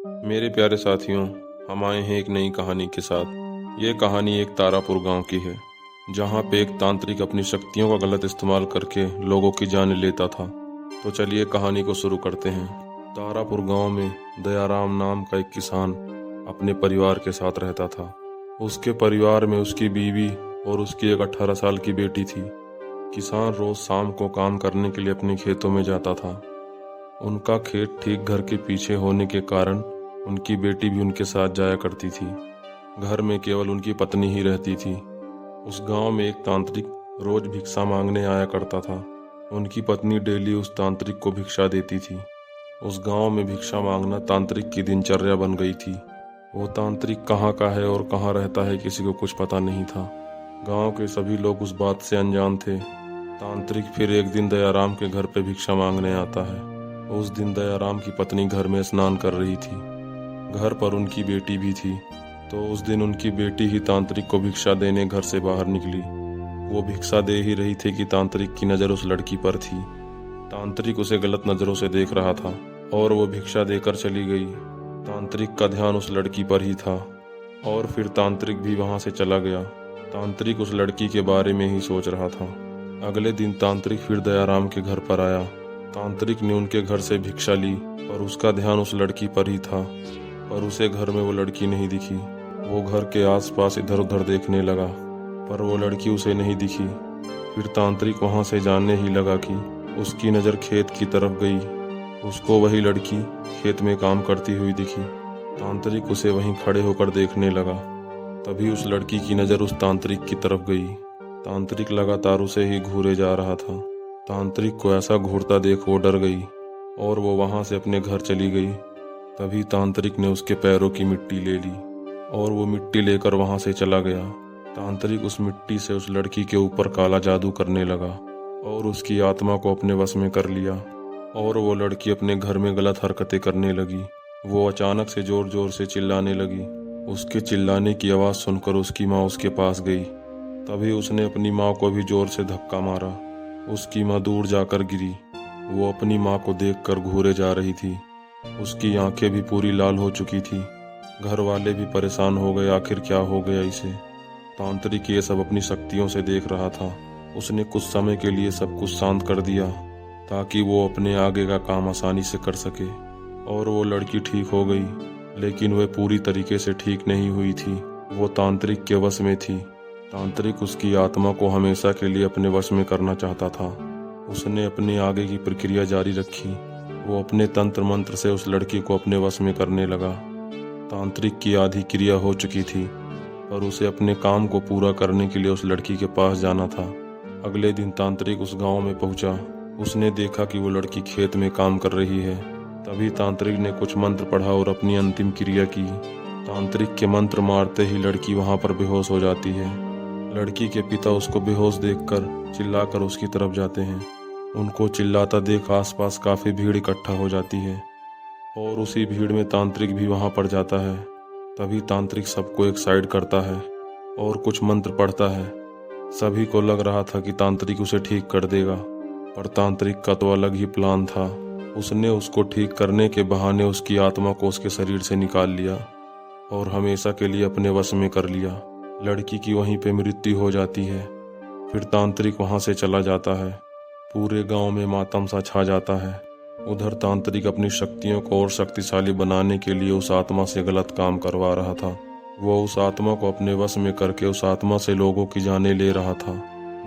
मेरे प्यारे साथियों, हम आए हैं एक नई कहानी के साथ। ये कहानी एक तारापुर गांव की है, जहां पे एक तांत्रिक अपनी शक्तियों का गलत इस्तेमाल करके लोगों की जान लेता था। तो चलिए कहानी को शुरू करते हैं। तारापुर गांव में दयाराम नाम का एक किसान अपने परिवार के साथ रहता था। उसके परिवार में उसकी बीवी और उसकी एक 18 साल की बेटी थी। किसान रोज शाम को काम करने के लिए अपने खेतों में जाता था। उनका खेत ठीक घर के पीछे होने के कारण उनकी बेटी भी उनके साथ जाया करती थी। घर में केवल उनकी पत्नी ही रहती थी। उस गांव में एक तांत्रिक रोज भिक्षा मांगने आया करता था। उनकी पत्नी डेली उस तांत्रिक को भिक्षा देती थी। उस गांव में भिक्षा मांगना तांत्रिक की दिनचर्या बन गई थी। वो तांत्रिक कहाँ का है और कहाँ रहता है किसी को कुछ पता नहीं था। गांव के सभी लोग उस बात से अनजान थे। तांत्रिक फिर एक दिन दयाराम के घर पे भिक्षा मांगने आता है। उस दिन दयाराम की पत्नी घर में स्नान कर रही थी। घर पर उनकी बेटी भी थी। तो उस दिन उनकी बेटी ही तांत्रिक को भिक्षा देने घर से बाहर निकली। वो भिक्षा दे ही रही थी कि तांत्रिक की नज़र उस लड़की पर थी। तांत्रिक उसे गलत नज़रों से देख रहा था और वो भिक्षा देकर चली गई। तांत्रिक का ध्यान उस लड़की पर ही था और फिर तांत्रिक भी वहां से चला गया। तांत्रिक उस लड़की के बारे में ही सोच रहा था। अगले दिन तांत्रिक फिर दयाराम के घर पर आया। तांत्रिक ने उनके घर से भिक्षा ली और उसका ध्यान उस लड़की पर ही था, पर उसे घर में वो लड़की नहीं दिखी। वो घर के आसपास इधर उधर देखने लगा, पर वो लड़की उसे नहीं दिखी। फिर तांत्रिक वहां से जानने ही लगा कि उसकी नज़र खेत की तरफ गई। उसको वही लड़की खेत में काम करती हुई दिखी। तांत्रिक उसे वहीं खड़े होकर देखने लगा। तभी उस लड़की की नज़र उस तांत्रिक की तरफ गई। तांत्रिक लगातार उसे ही घूरे जा रहा था। तांत्रिक को ऐसा घूरता देख वो डर गई और वो वहां से अपने घर चली गई। तभी तांत्रिक ने उसके पैरों की मिट्टी ले ली और वो मिट्टी लेकर वहां से चला गया। तांत्रिक उस मिट्टी से उस लड़की के ऊपर काला जादू करने लगा और उसकी आत्मा को अपने वश में कर लिया और वो लड़की अपने घर में गलत हरकतें करने लगी। वो अचानक से जोर जोर से चिल्लाने लगी। उसके चिल्लाने की आवाज़ सुनकर उसकी माँ उसके पास गई। तभी उसने अपनी माँ को भी जोर से धक्का मारा। उसकी माँ दूर जाकर गिरी। वो अपनी माँ को देखकर घूरे जा रही थी। उसकी आंखें भी पूरी लाल हो चुकी थी। घर वाले भी परेशान हो गए, आखिर क्या हो गया इसे। तांत्रिक ये सब अपनी शक्तियों से देख रहा था। उसने कुछ समय के लिए सब कुछ शांत कर दिया ताकि वो अपने आगे का काम आसानी से कर सके। और वो लड़की ठीक हो गई, लेकिन वह पूरी तरीके से ठीक नहीं हुई थी। वो तांत्रिक के वश में थी। तांत्रिक उसकी आत्मा को हमेशा के लिए अपने वश में करना चाहता था। उसने अपने आगे की प्रक्रिया जारी रखी। वो अपने तंत्र मंत्र से उस लड़की को अपने वश में करने लगा। तांत्रिक की आधी क्रिया हो चुकी थी, पर उसे अपने काम को पूरा करने के लिए उस लड़की के पास जाना था। अगले दिन तांत्रिक उस गांव में पहुंचा। उसने देखा कि वो लड़की खेत में काम कर रही है। तभी तांत्रिक ने कुछ मंत्र पढ़ा और अपनी अंतिम क्रिया की। तांत्रिक के मंत्र मारते ही लड़की वहां पर बेहोश हो जाती है। लड़की के पिता उसको बेहोश देखकर चिल्लाकर उसकी तरफ जाते हैं। उनको चिल्लाता देख आसपास काफी भीड़ इकट्ठा हो जाती है और उसी भीड़ में तांत्रिक भी वहां पर जाता है। तभी तांत्रिक सबको एक साइड करता है और कुछ मंत्र पढ़ता है। सभी को लग रहा था कि तांत्रिक उसे ठीक कर देगा, पर तांत्रिक का तो अलग ही प्लान था। उसने उसको ठीक करने के बहाने उसकी आत्मा को उसके शरीर से निकाल लिया और हमेशा के लिए अपने वश में कर लिया। लड़की की वहीं पे मृत्यु हो जाती है। फिर तांत्रिक वहां से चला जाता है। पूरे गांव में मातम सा छा जाता है। उधर तांत्रिक अपनी शक्तियों को और शक्तिशाली बनाने के लिए उस आत्मा से गलत काम करवा रहा था। वो उस आत्मा को अपने वश में करके उस आत्मा से लोगों की जानें ले रहा था।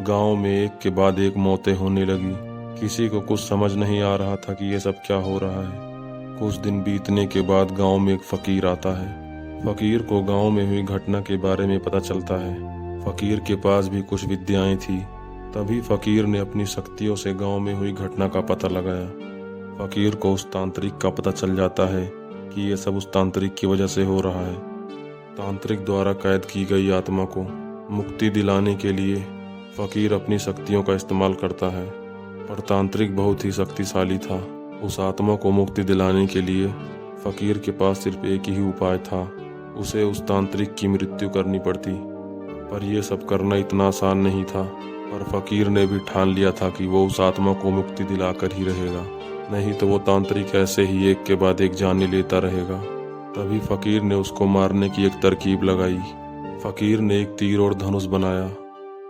गांव में एक के बाद एक मौतें होने लगी। किसी को कुछ समझ नहीं आ रहा था कि ये सब क्या हो रहा है। कुछ दिन बीतने के बाद गांव में एक फकीर आता है। फकीर को गांव में हुई घटना के बारे में पता चलता है। फकीर के पास भी कुछ विद्याएं थी। तभी फकीर ने अपनी शक्तियों से गांव में हुई घटना का पता लगाया। फकीर को उस तांत्रिक का पता चल जाता है कि ये सब उस तांत्रिक की वजह से हो रहा है। तांत्रिक द्वारा कैद की गई आत्मा को मुक्ति दिलाने के लिए फकीर अपनी शक्तियों का इस्तेमाल करता है, पर तांत्रिक बहुत ही शक्तिशाली था। उस आत्मा को मुक्ति दिलाने के लिए फकीर के पास सिर्फ एक ही उपाय था, उसे उस तांत्रिक की मृत्यु करनी पड़ती। पर यह सब करना इतना आसान नहीं था। पर फकीर ने भी ठान लिया था कि वो उस आत्मा को मुक्ति दिलाकर ही रहेगा, नहीं तो वो तांत्रिक ऐसे ही एक के बाद एक जाने लेता रहेगा। तभी फकीर ने उसको मारने की एक तरकीब लगाई। फकीर ने एक तीर और धनुष बनाया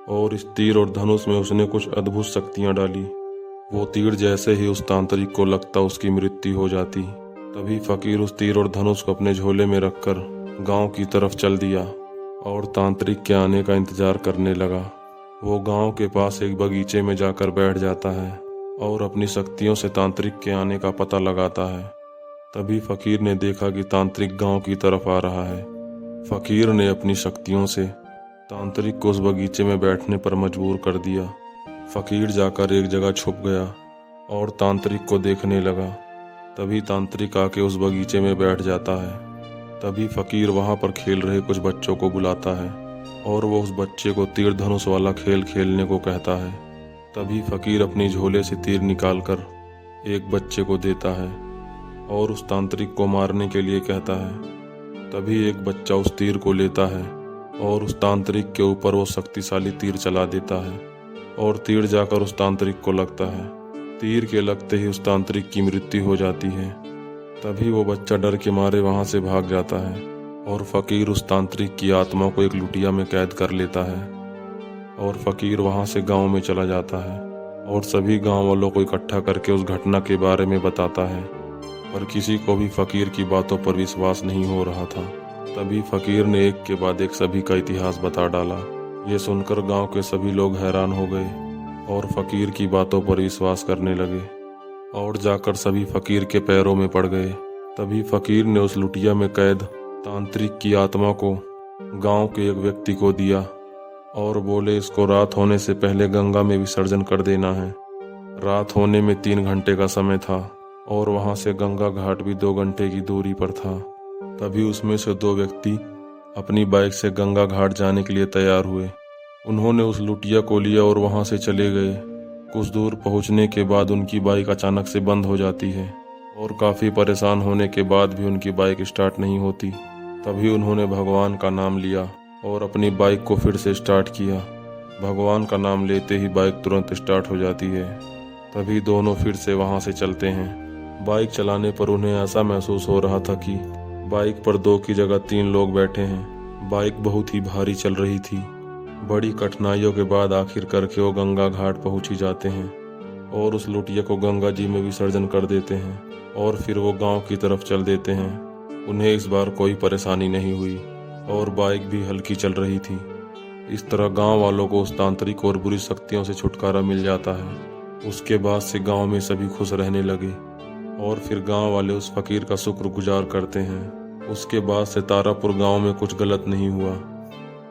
और इस तीर और धनुष में उसने कुछ अद्भुत शक्तियां डाली। वो तीर जैसे ही उस तांत्रिक को लगता उसकी मृत्यु हो जाती। तभी फकीर उस तीर और धनुष को अपने झोले में रखकर गांव की तरफ चल दिया और तांत्रिक के आने का इंतजार करने लगा। वो गांव के पास एक बगीचे में जाकर बैठ जाता है और अपनी शक्तियों से तांत्रिक के आने का पता लगाता है। तभी फकीर ने देखा कि तांत्रिक गांव की तरफ आ रहा है। फकीर ने अपनी शक्तियों से तांत्रिक को उस बगीचे में बैठने पर मजबूर कर दिया। फकीर जाकर एक जगह छुप गया और तांत्रिक को देखने लगा। तभी तांत्रिक आके उस बगीचे में बैठ जाता है। तभी फकीर वहां पर खेल रहे कुछ बच्चों को बुलाता है और वो उस बच्चे को तीर धनुष वाला खेल खेलने को कहता है। तभी फकीर अपनी झोले से तीर निकालकर एक बच्चे को देता है और उस तांत्रिक को मारने के लिए कहता है। तभी एक बच्चा उस तीर को लेता है और उस तांत्रिक के ऊपर वो शक्तिशाली तीर चला देता है और तीर जाकर उस तांत्रिक को लगता है। तीर के लगते ही उस तांत्रिक की मृत्यु हो जाती है। तभी वो बच्चा डर के मारे वहां से भाग जाता है और फकीर उस तांत्रिक की आत्मा को एक लुटिया में कैद कर लेता है और फकीर वहां से गांव में चला जाता है और सभी गांव वालों को इकट्ठा करके उस घटना के बारे में बताता है। पर किसी को भी फकीर की बातों पर विश्वास नहीं हो रहा था। तभी फकीर ने एक के बाद एक सभी का इतिहास बता डाला। ये सुनकर गांव के सभी लोग हैरान हो गए और फकीर की बातों पर विश्वास करने लगे और जाकर सभी फकीर के पैरों में पड़ गए। तभी फकीर ने उस लुटिया में कैद तांत्रिक की आत्मा को गांव के एक व्यक्ति को दिया और बोले, इसको रात होने से पहले गंगा में विसर्जन कर देना है। रात होने में 3 घंटे का समय था और वहां से गंगा घाट भी 2 घंटे की दूरी पर था। तभी उसमें से 2 व्यक्ति अपनी बाइक से गंगा घाट जाने के लिए तैयार हुए। उन्होंने उस लुटिया को लिया और वहां से चले गए। कुछ दूर पहुंचने के बाद उनकी बाइक अचानक से बंद हो जाती है और काफ़ी परेशान होने के बाद भी उनकी बाइक स्टार्ट नहीं होती। तभी उन्होंने भगवान का नाम लिया और अपनी बाइक को फिर से स्टार्ट किया। भगवान का नाम लेते ही बाइक तुरंत स्टार्ट हो जाती है। तभी दोनों फिर से वहां से चलते हैं। बाइक चलाने पर उन्हें ऐसा महसूस हो रहा था कि बाइक पर 2 की जगह 3 लोग बैठे हैं। बाइक बहुत ही भारी चल रही थी। बड़ी कठिनाइयों के बाद आखिर करके वो गंगा घाट पहुंच ही जाते हैं और उस लुटिया को गंगा जी में विसर्जन कर देते हैं और फिर वो गांव की तरफ चल देते हैं। उन्हें इस बार कोई परेशानी नहीं हुई और बाइक भी हल्की चल रही थी। इस तरह गांव वालों को उस तांत्रिक और बुरी शक्तियों से छुटकारा मिल जाता है। उसके बाद से गांव में सभी खुश रहने लगे और फिर गांव वाले उस फकीर का शुक्रगुजार करते हैं। उसके बाद से तारापुर गांव में कुछ गलत नहीं हुआ।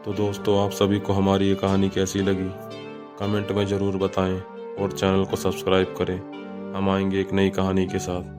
तो दोस्तों, आप सभी को हमारी ये कहानी कैसी लगी कमेंट में ज़रूर बताएं और चैनल को सब्सक्राइब करें। हम आएंगे एक नई कहानी के साथ।